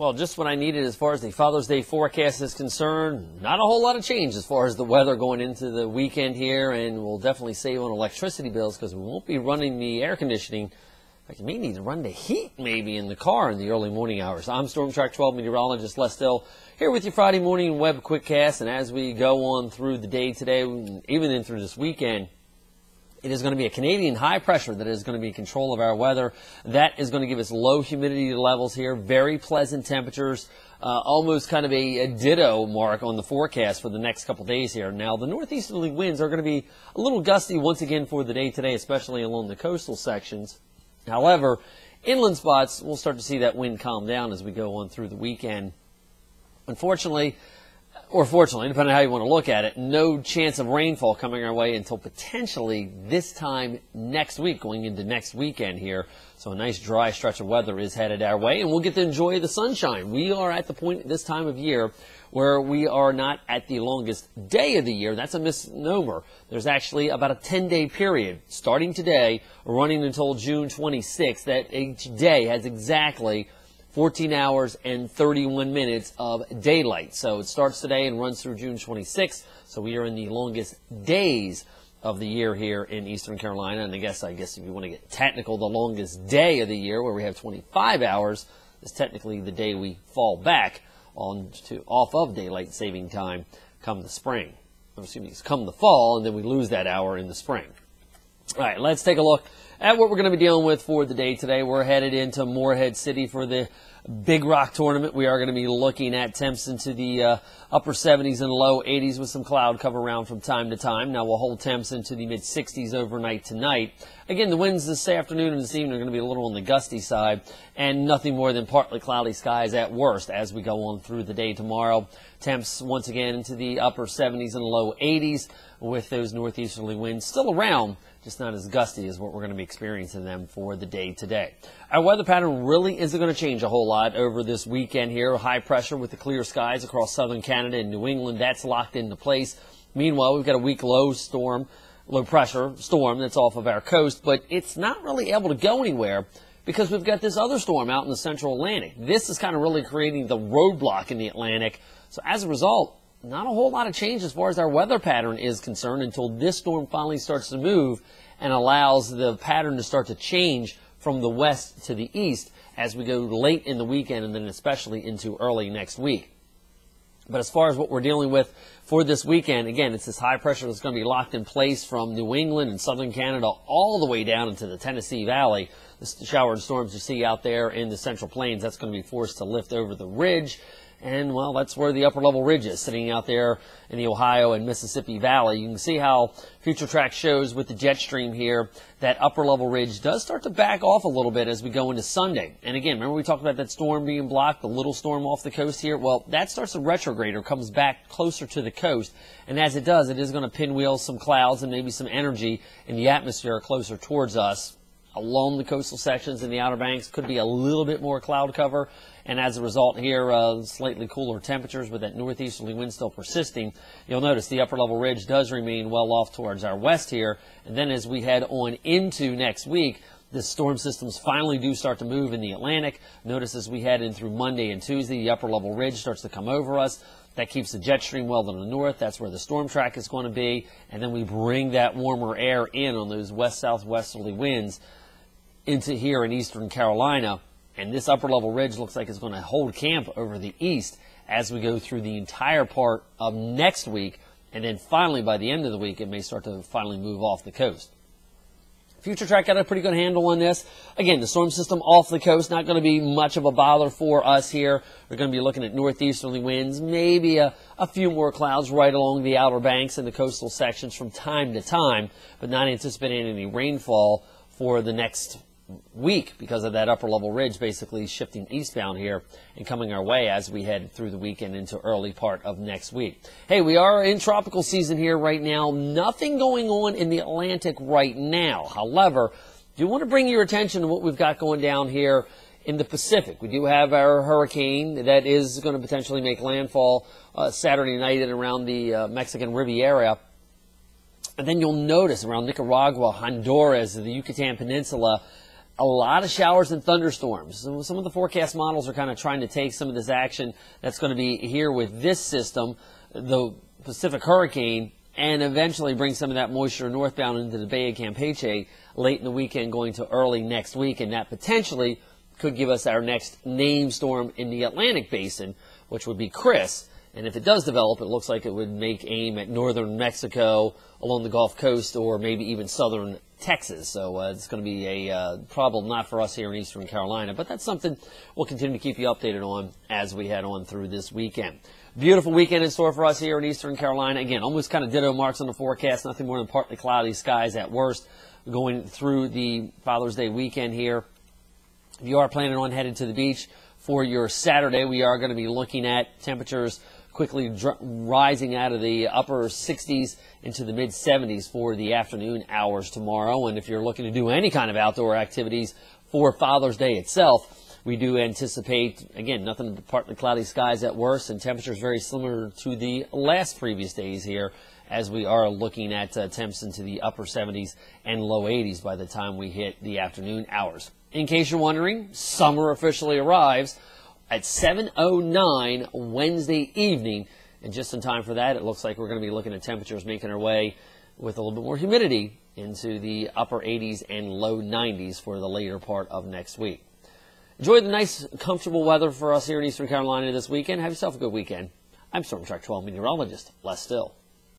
Well, just what I needed as far as the Father's Day forecast is concerned. Not a whole lot of change as far as the weather going into the weekend here, and we'll definitely save on electricity bills because we won't be running the air conditioning. Like you may need to run the heat maybe in the car in the early morning hours. I'm Storm Track 12 meteorologist Les Still here with your Friday morning web quickcast, and as we go on through the day today, even in through this weekend, it is going to be a Canadian high pressure that is going to be in control of our weather. That is going to give us low humidity levels here, very pleasant temperatures, almost kind of a ditto mark on the forecast for the next couple days here. Now, the northeasterly winds are going to be a little gusty once again for the day today, especially along the coastal sections. However, inland spots, we'll start to see that wind calm down as we go on through the weekend. Unfortunately, or fortunately, depending on how you want to look at it, no chance of rainfall coming our way until potentially this time next week, going into next weekend here. So a nice dry stretch of weather is headed our way, and we'll get to enjoy the sunshine. We are at the point this time of year where we are not at the longest day of the year. That's a misnomer. There's actually about a 10-day period starting today, running until June 26th, that each day has exactly 14 hours and 31 minutes of daylight. So it starts today and runs through June 26th. So we are in the longest days of the year here in Eastern Carolina. And I guess if you want to get technical, the longest day of the year, where we have 25 hours, is technically the day we fall back off of daylight saving time come the spring. Come the fall, and then we lose that hour in the spring. All right, let's take a look at what we're going to be dealing with for the day today. We're headed into Morehead City for the Big Rock Tournament. We are going to be looking at temps into the upper 70s and low 80s with some cloud cover around from time to time. Now we'll hold temps into the mid 60s overnight tonight. Again, the winds this afternoon and this evening are going to be a little on the gusty side, and nothing more than partly cloudy skies at worst as we go on through the day tomorrow. Temps once again into the upper 70s and low 80s with those northeasterly winds still around, just not as gusty as what we're going to be experiencing them for the day today. Our weather pattern really isn't going to change a whole lot over this weekend here. High pressure with the clear skies across southern Canada and New England. That's locked into place. Meanwhile, we've got a weak low pressure storm that's off of our coast, but it's not really able to go anywhere because we've got this other storm out in the central Atlantic. This is kind of really creating the roadblock in the Atlantic. So as a result, not a whole lot of change as far as our weather pattern is concerned until this storm finally starts to move and allows the pattern to start to change from the west to the east as we go late in the weekend and then especially into early next week. But as far as what we're dealing with for this weekend, again, it's this high pressure that's going to be locked in place from New England and southern Canada all the way down into the Tennessee Valley. The shower and storms you see out there in the Central Plains, that's going to be forced to lift over the ridge. And, well, that's where the upper level ridge is, sitting out there in the Ohio and Mississippi Valley. You can see how Future Track shows with the jet stream here that upper level ridge does start to back off a little bit as we go into Sunday. And again, remember we talked about that storm being blocked, the little storm off the coast here? Well, that starts to retrograde or comes back closer to the coast. And as it does, it is going to pinwheel some clouds and maybe some energy in the atmosphere closer towards us. Along the coastal sections and the Outer Banks could be a little bit more cloud cover, and as a result here, slightly cooler temperatures with that northeasterly wind still persisting. You'll notice the upper level ridge does remain well off towards our west here, and then as we head on into next week, the storm systems finally do start to move in the Atlantic. Notice as we head in through Monday and Tuesday, the upper level ridge starts to come over us. That keeps the jet stream well to the north. That's where the storm track is going to be, and then we bring that warmer air in on those west-southwesterly winds into here in Eastern Carolina, and this upper level ridge looks like it's going to hold camp over the east as we go through the entire part of next week, and then finally by the end of the week it may start to finally move off the coast. Future Track got a pretty good handle on this. Again, the storm system off the coast, not going to be much of a bother for us here. We're going to be looking at northeasterly winds, maybe a few more clouds right along the Outer Banks and the coastal sections from time to time, but not anticipating any rainfall for the next week because of that upper level ridge basically shifting eastbound here and coming our way as we head through the weekend into early part of next week. Hey, we are in tropical season here right now. Nothing going on in the Atlantic right now. However, do want to bring your attention to what we've got going down here in the Pacific. We do have our hurricane that is going to potentially make landfall Saturday night and around the Mexican Riviera. And then you'll notice around Nicaragua, Honduras, the Yucatan Peninsula, a lot of showers and thunderstorms. So some of the forecast models are kind of trying to take some of this action that's going to be here with this system, the Pacific hurricane, and eventually bring some of that moisture northbound into the Bay of Campeche late in the weekend going to early next week, and that potentially could give us our next named storm in the Atlantic Basin, which would be Chris. And if it does develop, it looks like it would make aim at northern Mexico, along the Gulf Coast, or maybe even southern Texas. So it's going to be a problem not for us here in eastern Carolina, but that's something we'll continue to keep you updated on as we head on through this weekend. Beautiful weekend in store for us here in eastern Carolina. Again, almost kind of ditto marks on the forecast, nothing more than partly cloudy skies at worst going through the Father's Day weekend here. If you are planning on heading to the beach for your Saturday, we are going to be looking at temperatures quickly rising out of the upper 60s into the mid 70s for the afternoon hours tomorrow. And if you're looking to do any kind of outdoor activities for Father's Day itself, we do anticipate, again, nothing but partly cloudy skies at worst, and temperatures very similar to the last previous days here, as we are looking at temps into the upper 70s and low 80s by the time we hit the afternoon hours. In case you're wondering, summer officially arrives at 7:09 Wednesday evening, and just in time for that, it looks like we're going to be looking at temperatures making our way with a little bit more humidity into the upper 80s and low 90s for the later part of next week. Enjoy the nice, comfortable weather for us here in eastern Carolina this weekend. Have yourself a good weekend. I'm Storm Track 12 meteorologist Les Still.